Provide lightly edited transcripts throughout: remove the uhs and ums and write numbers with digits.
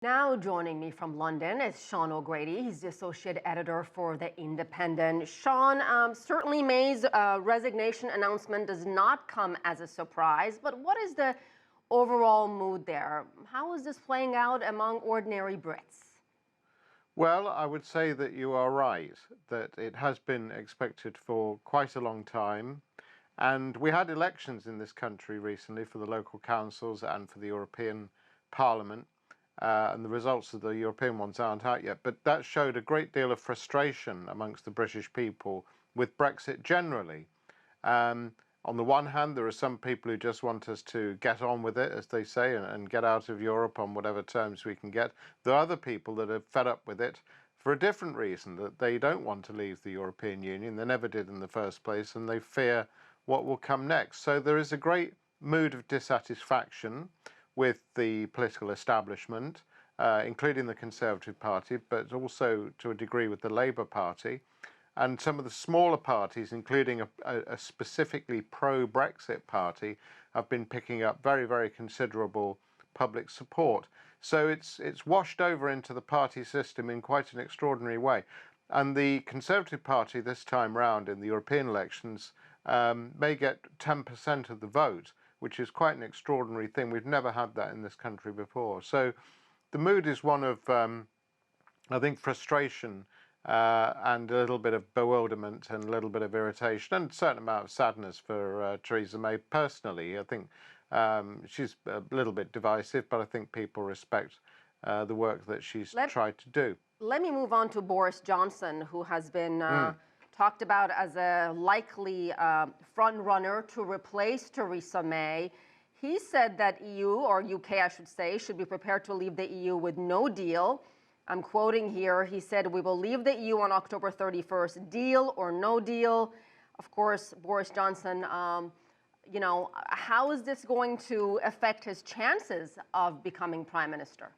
Now joining me from London is Sean O'Grady. He's the associate editor for The Independent. Sean, certainly May's resignation announcement does not come as a surprise, but what is the overall mood there? How is this playing out among ordinary Brits? Well, I would say that you are right, that it has been expected for quite a long time. And we had elections in this country recently for the local councils and for the European Parliament. And the results of the European ones aren't out yet. But that showed a great deal of frustration amongst the British people with Brexit generally. On the one hand, there are some people who just want us to get on with it, as they say, and get out of Europe on whatever terms we can get. There are other people that are fed up with it for a different reason, that they don't want to leave the European Union. They never did in the first place, and they fear what will come next. So there is a great mood of dissatisfaction with the political establishment, including the Conservative Party, but also to a degree with the Labour Party. And some of the smaller parties, including a specifically pro-Brexit party, have been picking up very, very considerable public support. So it's washed over into the party system in quite an extraordinary way. And the Conservative Party this time round in the European elections may get 10% of the vote, which is quite an extraordinary thing. We've never had that in this country before. So the mood is one of, I think, frustration and a little bit of bewilderment and a little bit of irritation and a certain amount of sadness for Theresa May personally. I think she's a little bit divisive, but I think people respect the work that she's tried to do. Let me move on to Boris Johnson, who has been talked about as a likely front runner to replace Theresa May. He said that EU, or UK I should say, should be prepared to leave the EU with no deal. I'm quoting here, he said, "We will leave the EU on October 31st, deal or no deal." Of course, Boris Johnson, how is this going to affect his chances of becoming prime minister?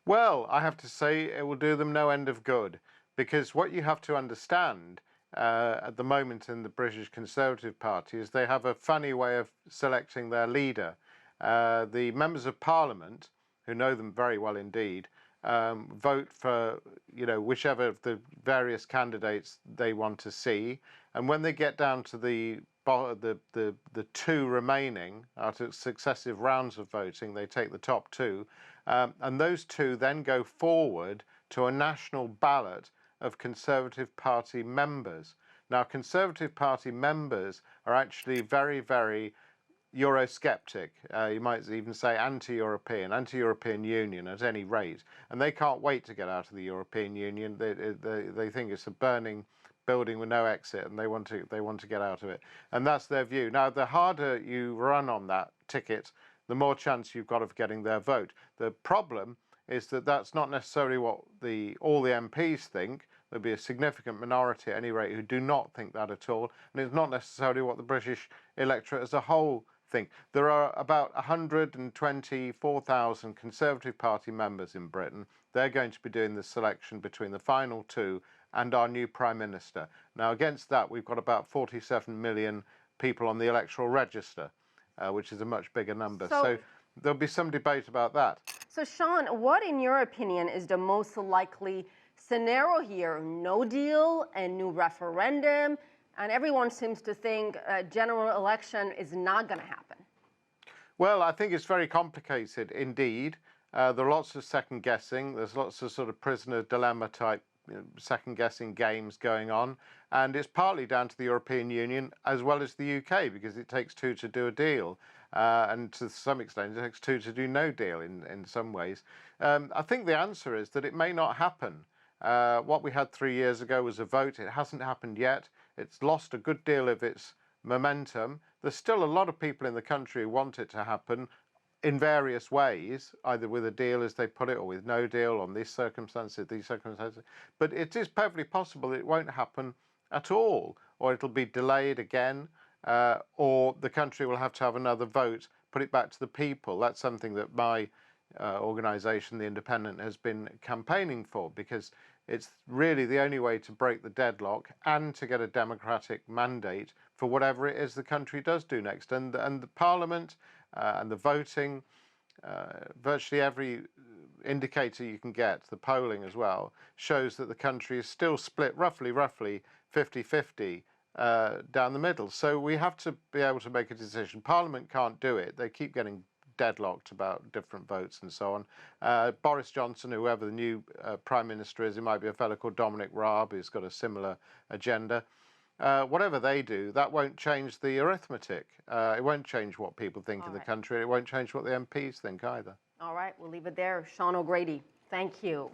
Well, I have to say it will do them no end of good, because what you have to understand at the moment in the British Conservative Party is they have a funny way of selecting their leader. The members of Parliament, who know them very well indeed, vote for whichever of the various candidates they want to see, and when they get down to the two remaining out of successive rounds of voting, they take the top two, and those two then go forward to a national ballot of Conservative Party members. Now, Conservative Party members are actually very, very Eurosceptic, you might even say anti-European Union at any rate, and they can't wait to get out of the European Union. They think it's a burning building with no exit, and they want to get out of it, and that's their view. Now, the harder you run on that ticket, the more chance you've got of getting their vote. The problem is that that's not necessarily what all the MPs think. There'll be a significant minority at any rate who do not think that at all, and it's not necessarily what the British electorate as a whole think. There are about 124,000 Conservative Party members in Britain. They're going to be doing the selection between the final two and our new Prime Minister. Now, against that, we've got about 47 million people on the electoral register, which is a much bigger number. So there'll be some debate about that. So, Sean, what, in your opinion, is the most likely scenario here? No deal, a new referendum, and everyone seems to think a general election is not going to happen. Well, I think it's very complicated indeed. There are lots of second guessing. There's lots of sort of prisoner dilemma type second guessing games going on. And it's partly down to the European Union as well as the UK, because it takes two to do a deal. And to some extent, it takes two to do no deal in some ways. I think the answer is that it may not happen. What we had 3 years ago was a vote. It hasn't happened yet. It's lost a good deal of its momentum. There's still a lot of people in the country who want it to happen in various ways, either with a deal, as they put it, or with no deal on these circumstances, these circumstances. But it is perfectly possible it won't happen at all, or it'll be delayed again, or the country will have to have another vote, put it back to the people. That's something that my organisation, The Independent, has been campaigning for, because it's really the only way to break the deadlock and to get a democratic mandate for whatever it is the country does do next. And the Parliament and the voting virtually every indicator you can get, the polling as well, shows that the country is still split roughly 50-50 down the middle. So we have to be able to make a decision. Parliament can't do it. They keep getting deadlocked about different votes and so on. Boris Johnson, whoever the new Prime Minister is, it might be a fellow called Dominic Raab, who's got a similar agenda. Whatever they do, that won't change the arithmetic. It won't change what people think in the country. It won't change what the MPs think either. All right, we'll leave it there. Sean O'Grady, thank you.